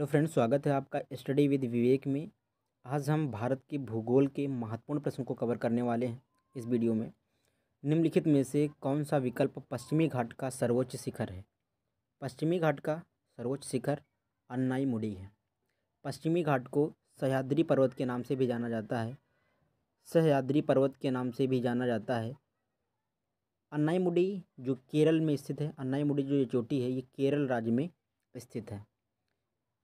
Hello friends, स्वागत है आपका स्टडी विद विवेक में। आज हम भारत के भूगोल के महत्वपूर्ण प्रश्नों को कवर करने वाले हैं। इस वीडियो में निम्नलिखित में से कौन सा विकल्प पश्चिमी घाट का सर्वोच्च शिखर है? पश्चिमी घाट का सर्वोच्च शिखर अन्नाईमुडी है। पश्चिमी घाट को सह्याद्री पर्वत के नाम से भी जाना जाता है। सह्याद्री पर्वत के नाम से भी जाना जाता है। अन्नाईमुडी जो केरल में स्थित है, अन्नाईमुडी जो ये चोटी है, ये केरल राज्य में स्थित है।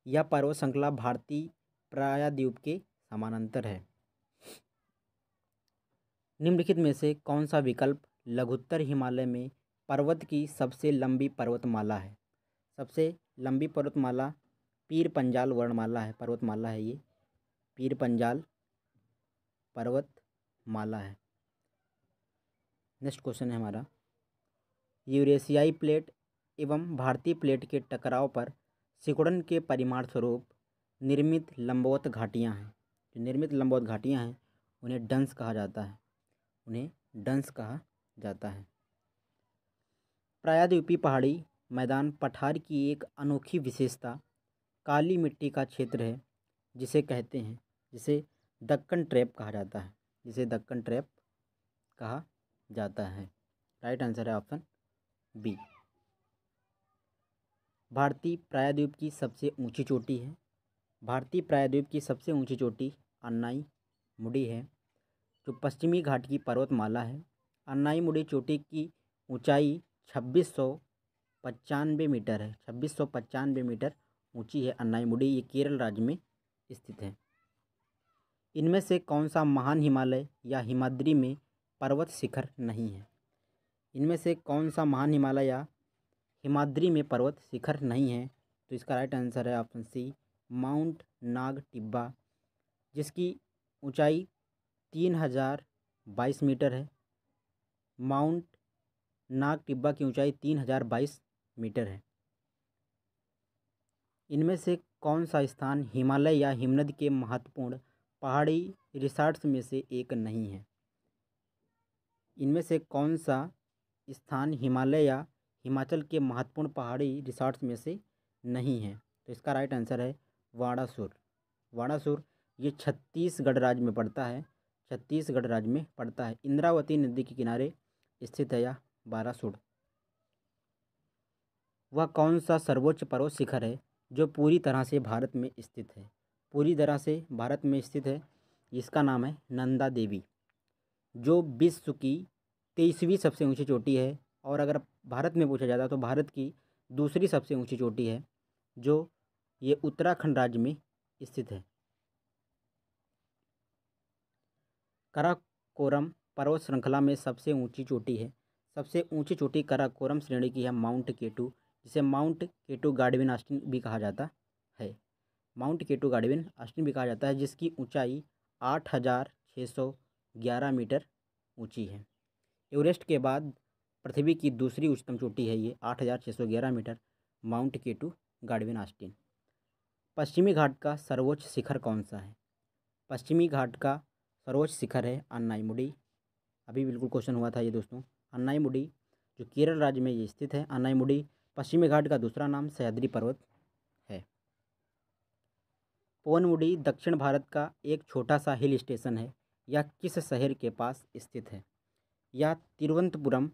यह पर्वत श्रृंखला भारतीय प्रायद्वीप के समानांतर है। निम्नलिखित में से कौन सा विकल्प लघुत्तर हिमालय में पर्वत की सबसे लंबी पर्वतमाला है? सबसे लंबी पर्वतमाला पीर पंजाल वर्णमाला है, पर्वतमाला है ये, पीर पंजाल पर्वतमाला है। नेक्स्ट क्वेश्चन है हमारा, यूरेशियाई प्लेट एवं भारतीय प्लेट के टकराव पर सिकुड़न के परिणाम स्वरूप निर्मित लंबवत घाटियाँ हैं। जो निर्मित लंबवत घाटियाँ हैं उन्हें डंस कहा जाता है, उन्हें डंस कहा जाता है। प्रायद्वीपीय पहाड़ी मैदान पठार की एक अनोखी विशेषता काली मिट्टी का क्षेत्र है, जिसे दक्कन ट्रैप कहा जाता है, जिसे दक्कन ट्रैप कहा जाता है। राइट आंसर है ऑप्शन बी। भारतीय प्रायद्वीप की सबसे ऊंची चोटी है। भारतीय प्रायद्वीप की सबसे ऊंची चोटी अन्नाईमुडी है, जो पश्चिमी घाट की पर्वतमाला है। अन्नाईमुडी चोटी की ऊंचाई 2695 मीटर है। 2695 मीटर ऊंची है अन्नाईमुडी, ये केरल राज्य में स्थित है। इनमें से कौन सा महान हिमालय या हिमाद्री में पर्वत शिखर नहीं है? इनमें से कौन सा महान हिमालय या हिमाद्री में पर्वत शिखर नहीं है? तो इसका राइट आंसर है ऑप्शन सी, माउंट नाग टिब्बा, जिसकी ऊंचाई 3022 मीटर है। माउंट नाग टिब्बा की ऊंचाई 3022 मीटर है। इनमें से कौन सा स्थान हिमालय या हिमनद के महत्वपूर्ण पहाड़ी रिसॉर्ट्स में से एक नहीं है? इनमें से कौन सा स्थान हिमालय या हिमाचल के महत्वपूर्ण पहाड़ी रिसॉर्ट्स में से नहीं है? तो इसका राइट आंसर है वाणासुर। वाणासुर ये छत्तीसगढ़ राज्य में पड़ता है, छत्तीसगढ़ राज्य में पड़ता है। इंद्रावती नदी के किनारे स्थित है यह बारासुर। वह कौन सा सर्वोच्च पर्वत शिखर है जो पूरी तरह से भारत में स्थित है? पूरी तरह से भारत में स्थित है, इसका नाम है नंदा देवी, जो विश्व की 23वीं सबसे ऊंची चोटी है। और अगर भारत में पूछा जाता तो भारत की दूसरी सबसे ऊंची चोटी है, जो ये उत्तराखंड राज्य में स्थित है। काराकोरम पर्वत श्रृंखला में सबसे ऊंची चोटी है। सबसे ऊंची चोटी काराकोरम श्रेणी की है माउंट केटू, जिसे माउंट केटू गार्डविन ऑस्टिन भी कहा जाता है। माउंट केटू गार्डविन ऑस्टिन भी कहा जाता है, जिसकी ऊंचाई 8611 मीटर ऊंची है। एवरेस्ट के बाद पृथ्वी की दूसरी उच्चतम चोटी है ये, 8611 मीटर, माउंट केटू गार्डविन ऑस्टिन। पश्चिमी घाट का सर्वोच्च शिखर कौन सा है? पश्चिमी घाट का सर्वोच्च शिखर है अन्नाईमुडी। अभी बिल्कुल क्वेश्चन हुआ था ये दोस्तों। अन्नाईमुडी जो केरल राज्य में ये स्थित है। अन्नाईमुडी पश्चिमी घाट का दूसरा नाम सह्याद्री पर्वत है। पोनमुडी दक्षिण भारत का एक छोटा सा हिल स्टेशन है। यह किस शहर के पास स्थित है? यह तिरुवनंतपुरम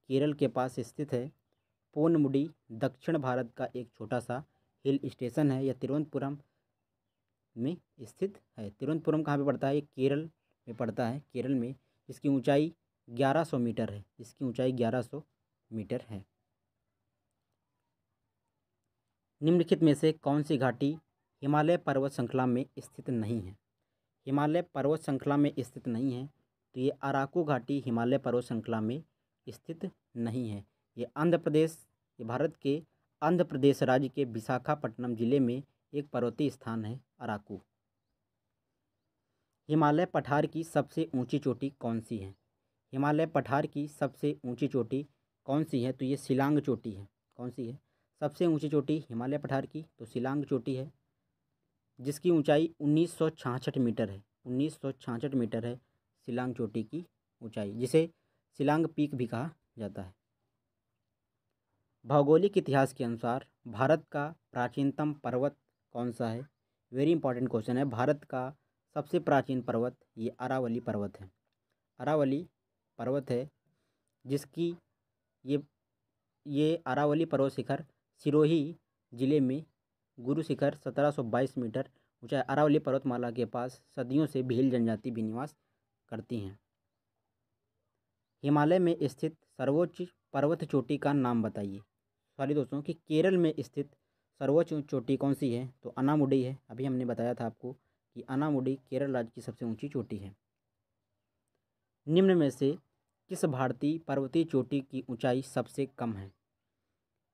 केरल के पास स्थित है। पोनमुडी दक्षिण भारत का एक छोटा सा हिल स्टेशन है। यह तिरुवनंतपुरम में स्थित है। तिरुवनंतपुरम कहाँ पे पड़ता है? ये केरल में पड़ता है, केरल में, जिसकी ऊंचाई 1100 मीटर है। इसकी ऊंचाई 1100 मीटर है। निम्नलिखित में से कौन सी घाटी हिमालय पर्वत श्रृंखला में स्थित नहीं है? हिमालय पर्वत श्रृंखला में स्थित नहीं है, तो ये अराकू घाटी हिमालय पर्वत श्रृंखला में स्थित नहीं है। ये आंध्र प्रदेश, ये भारत के आंध्र प्रदेश राज्य के विशाखापट्टनम जिले में एक पर्वतीय स्थान है अराकू। हिमालय पठार की सबसे ऊंची चोटी कौन सी है? हिमालय पठार की सबसे ऊंची चोटी कौन सी है? तो ये शिलांग चोटी है। कौन सी है सबसे ऊंची चोटी हिमालय पठार की? तो शिलांग चोटी है, जिसकी ऊंचाई 1966 मीटर है। 1966 मीटर है शिलांग चोटी की ऊंचाई, जिसे शिलांग पीक भी कहा जाता है। भौगोलिक इतिहास के अनुसार भारत का प्राचीनतम पर्वत कौन सा है? वेरी इंपॉर्टेंट क्वेश्चन है। भारत का सबसे प्राचीन पर्वत ये अरावली पर्वत है। अरावली पर्वत है जिसकी ये अरावली पर्वत शिखर सिरोही जिले में गुरु शिखर 1722 मीटर ऊंचाई अरावली पर्वतमाला के पास सदियों से भील जनजाति भी निवास करती हैं। हिमालय में स्थित सर्वोच्च पर्वत चोटी का नाम बताइए। सॉरी दोस्तों कि केरल में स्थित सर्वोच्च चोटी कौन सी है? तो अनामुडी है। अभी हमने बताया था आपको कि अनामुडी केरल राज्य की सबसे ऊंची चोटी है। निम्न में से किस भारतीय पर्वतीय चोटी की ऊंचाई सबसे कम है?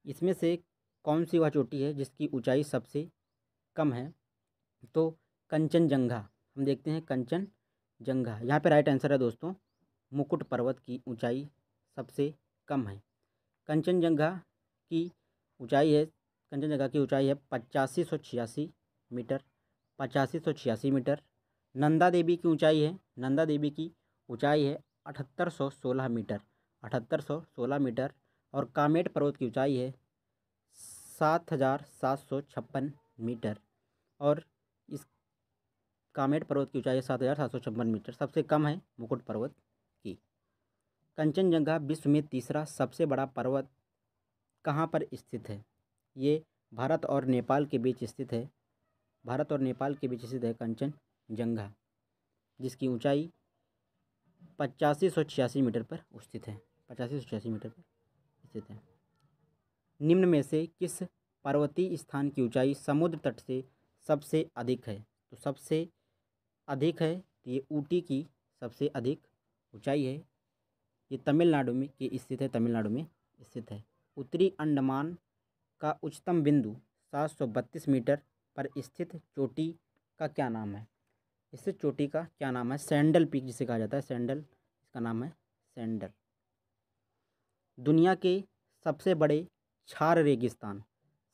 इसमें से कौन सी वह चोटी है जिसकी ऊंचाई सबसे कम है? तो कंचनजंगा। हम देखते हैं कंचनजंगा। यहाँ पे राइट आंसर है दोस्तों मुकुट पर्वत की ऊंचाई सबसे कम है। कंचनजंगा की ऊंचाई है 8586 मीटर 8586 मीटर। नंदा देवी की ऊंचाई है 7816 मीटर 7816 मीटर। और कामेट पर्वत की ऊंचाई है 7756 मीटर। और इस कामेट पर्वत की ऊंचाई 7756 मीटर। सबसे कम है मुकुट पर्वत की। कंचनजंगा विश्व में तीसरा सबसे बड़ा पर्वत कहाँ पर स्थित है? ये भारत और नेपाल के बीच स्थित है। भारत और नेपाल के बीच स्थित है कंचनजंगा, जिसकी ऊंचाई 8586 मीटर पर स्थित है। 8586 मीटर पर स्थित है। निम्न में से किस पर्वतीय स्थान की ऊंचाई समुद्र तट से सबसे अधिक है? तो सबसे अधिक है तो ये ऊटी की सबसे अधिक ऊंचाई है। ये तमिलनाडु में स्थित है। तमिलनाडु में स्थित है। उत्तरी अंडमान का उच्चतम बिंदु 732 मीटर पर स्थित चोटी का क्या नाम है? इस चोटी का क्या नाम है? सैंडल पीक जिसे कहा जाता है। सैंडल, इसका नाम है सैंडल। दुनिया के सबसे बड़े क्षार रेगिस्तान,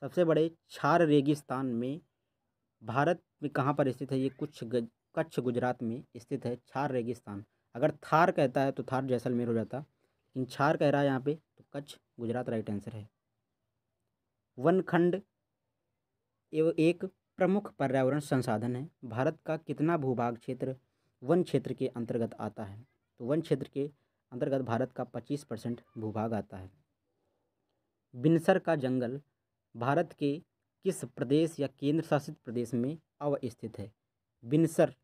सबसे बड़े क्षार रेगिस्तान में भारत में कहाँ पर स्थित है? ये कच्छ गुजरात में स्थित है क्षार रेगिस्तान। अगर थार कहता है तो थार जैसलमेर हो जाता, लेकिन क्षार कह रहा है यहाँ पे तो कच्छ गुजरात राइट आंसर है। वनखंड एक प्रमुख पर्यावरण संसाधन है। भारत का कितना भूभाग क्षेत्र वन क्षेत्र के अंतर्गत आता है? तो वन क्षेत्र के अंतर्गत भारत का 25% भूभाग आता है। बिनसर का जंगल भारत के किस प्रदेश या केंद्र शासित प्रदेश में अवस्थित है? बिनसर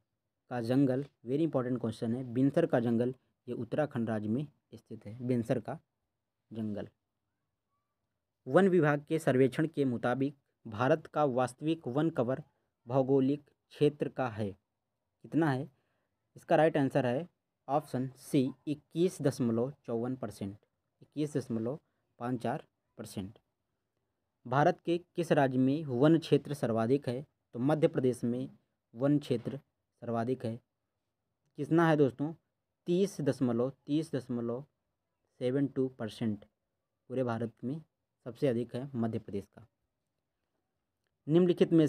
का जंगल, वेरी इंपॉर्टेंट क्वेश्चन है। बिनसर का जंगल ये उत्तराखंड राज्य में स्थित है। बिनसर का जंगल। वन विभाग के सर्वेक्षण के मुताबिक भारत का वास्तविक वन कवर भौगोलिक क्षेत्र का है कितना है? इसका राइट आंसर है ऑप्शन सी 21.54%। 21.54%। भारत के किस राज्य में वन क्षेत्र सर्वाधिक है? तो मध्य प्रदेश में वन क्षेत्र सर्वाधिक है। कितना है दोस्तों? 30.72%। पूरे भारत में सबसे अधिक है मध्य प्रदेश का। निम्नलिखित में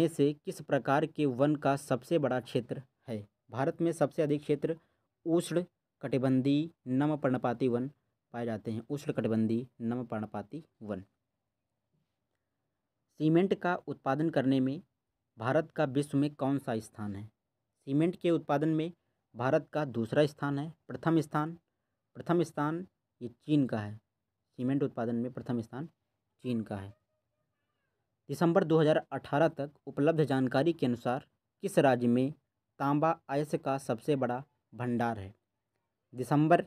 से किस प्रकार के वन का सबसे बड़ा क्षेत्र है? भारत में सबसे अधिक क्षेत्र उष्ण कटिबंधीय नम पर्णपाती वन पाए जाते हैं। उष्ण कटिबंधीय नम पर्णपाती वन। सीमेंट का उत्पादन करने में भारत का विश्व में कौन सा स्थान है? सीमेंट के उत्पादन में भारत का दूसरा स्थान है। प्रथम स्थान ये चीन का है। सीमेंट उत्पादन में प्रथम स्थान चीन का है। दिसंबर 2018 तक उपलब्ध जानकारी के अनुसार किस राज्य में तांबा अयस्क का सबसे बड़ा भंडार है? दिसंबर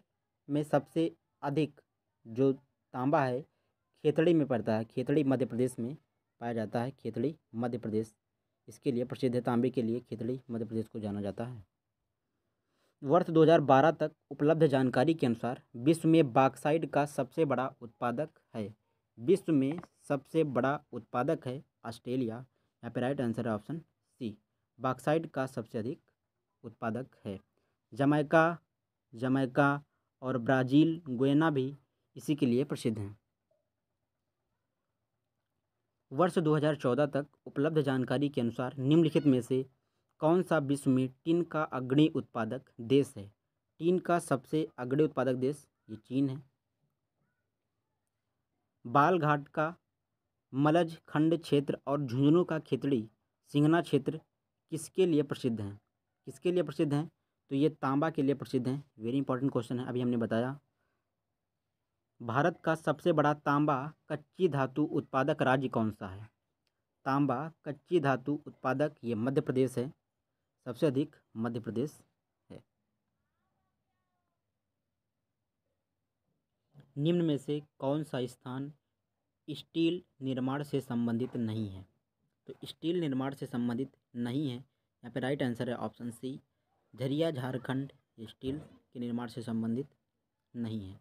में सबसे अधिक जो तांबा है खेतड़ी में पड़ता है। खेतड़ी मध्य प्रदेश में पाया जाता है। खेतड़ी मध्य प्रदेश इसके लिए प्रसिद्ध है। तांबे के लिए खेतड़ी मध्य प्रदेश को जाना जाता है। वर्ष 2012 तक उपलब्ध जानकारी के अनुसार विश्व में बॉक्साइट का सबसे बड़ा उत्पादक है। विश्व में सबसे बड़ा उत्पादक है ऑस्ट्रेलिया। यहाँ पे राइट आंसर है ऑप्शन सी। बॉक्साइट का सबसे अधिक उत्पादक है। जमैका और ब्राज़ील गुयाना भी इसी के लिए प्रसिद्ध हैं। वर्ष 2014 तक उपलब्ध जानकारी के अनुसार निम्नलिखित में से कौन सा विश्व में टिन का अग्रणी उत्पादक देश है? टिन का सबसे अग्रणी उत्पादक देश ये चीन है। बालघाट का मलज खंड क्षेत्र और झुंझुनू का खितड़ी सिंघना क्षेत्र किसके लिए प्रसिद्ध हैं? किसके लिए प्रसिद्ध हैं? तो ये तांबा के लिए प्रसिद्ध हैं। वेरी इंपॉर्टेंट क्वेश्चन है, अभी हमने बताया। भारत का सबसे बड़ा तांबा कच्ची धातु उत्पादक राज्य कौन सा है? तांबा कच्ची धातु उत्पादक ये मध्य प्रदेश है, सबसे अधिक मध्य प्रदेश है। निम्न में से कौन सा स्थान स्टील निर्माण से संबंधित नहीं है? तो स्टील निर्माण से संबंधित नहीं है, यहाँ पे राइट आंसर है option C, Jharia Jharkhand steel के निर्माण से संबंधित नहीं है।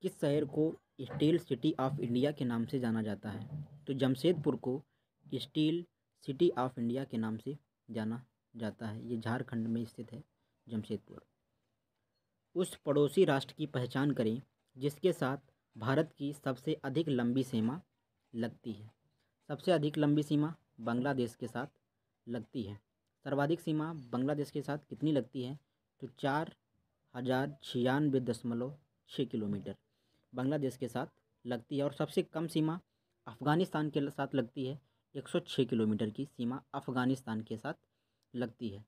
किस शहर को स्टील सिटी ऑफ इंडिया के नाम से जाना जाता है? तो जमशेदपुर को स्टील सिटी ऑफ इंडिया के नाम से जाना जाता है। ये झारखंड में स्थित है जमशेदपुर। उस पड़ोसी राष्ट्र की पहचान करें जिसके साथ भारत की सबसे अधिक लंबी सीमा लगती है। सबसे अधिक लंबी सीमा बांग्लादेश के साथ लगती है। सर्वाधिक सीमा बांग्लादेश के साथ कितनी लगती है? तो 4096.6 किलोमीटर बांग्लादेश के साथ लगती है। और सबसे कम सीमा अफ़गानिस्तान के साथ लगती है, 106 किलोमीटर की सीमा अफ़गानिस्तान के साथ लगती है।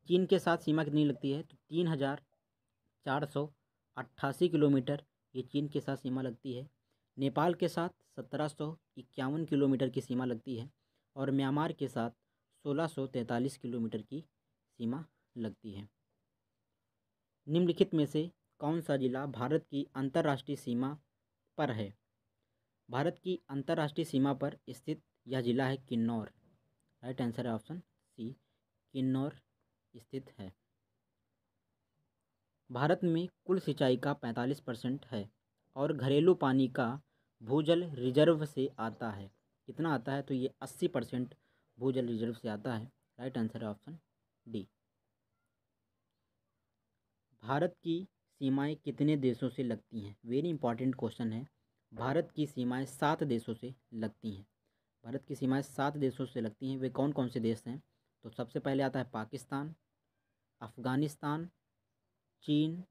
चीन के साथ सीमा कितनी लगती है? तो 3488 किलोमीटर ये चीन के साथ सीमा लगती है। नेपाल के साथ 1751 किलोमीटर की सीमा लगती है और म्यांमार के साथ 1643 किलोमीटर की सीमा लगती है। निम्नलिखित में से कौन सा जिला भारत की अंतर्राष्ट्रीय सीमा पर है? भारत की अंतर्राष्ट्रीय सीमा पर स्थित यह जिला है किन्नौर। राइट आंसर है ऑप्शन सी, किन्नौर स्थित है। भारत में कुल सिंचाई का 45% है और घरेलू पानी का भूजल रिजर्व से आता है। कितना आता है? तो ये 80% भूजल रिजर्व से आता है। राइट आंसर है ऑप्शन डी। भारत की सीमाएं कितने देशों से लगती हैं? वेरी इंपॉर्टेंट क्वेश्चन है। भारत की सीमाएं 7 देशों से लगती हैं। भारत की सीमाएं 7 देशों से लगती हैं। वे कौन कौन से देश हैं? तो सबसे पहले आता है पाकिस्तान, अफ़गानिस्तान, चीन,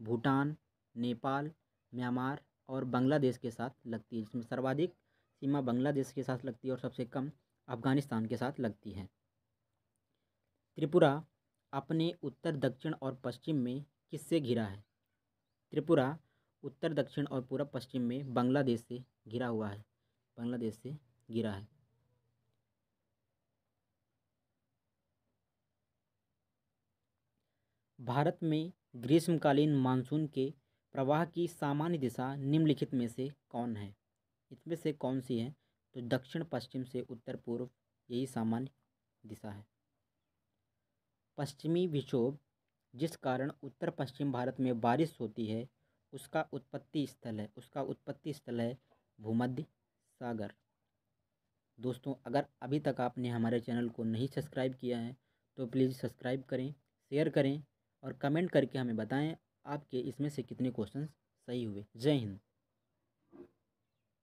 भूटान, नेपाल, म्यांमार और बांग्लादेश के साथ लगती है, जिसमें सर्वाधिक सीमा बांग्लादेश के साथ लगती है और सबसे कम अफ़गानिस्तान के साथ लगती है। त्रिपुरा अपने उत्तर, दक्षिण और पश्चिम में किससे घिरा है? त्रिपुरा उत्तर, दक्षिण और पूर्व पश्चिम में बांग्लादेश से घिरा हुआ है। बांग्लादेश से घिरा है। भारत में ग्रीष्मकालीन मानसून के प्रवाह की सामान्य दिशा निम्नलिखित में से कौन है? इसमें से कौन सी है? तो दक्षिण पश्चिम से उत्तर पूर्व, यही सामान्य दिशा है। पश्चिमी विक्षोभ जिस कारण उत्तर पश्चिम भारत में बारिश होती है उसका उत्पत्ति स्थल है भूमध्य सागर। दोस्तों, अगर अभी तक आपने हमारे चैनल को नहीं सब्सक्राइब किया है तो प्लीज़ सब्सक्राइब करें, शेयर करें और कमेंट करके हमें बताएं आपके इसमें से कितने क्वेश्चंस सही हुए। जय हिंद।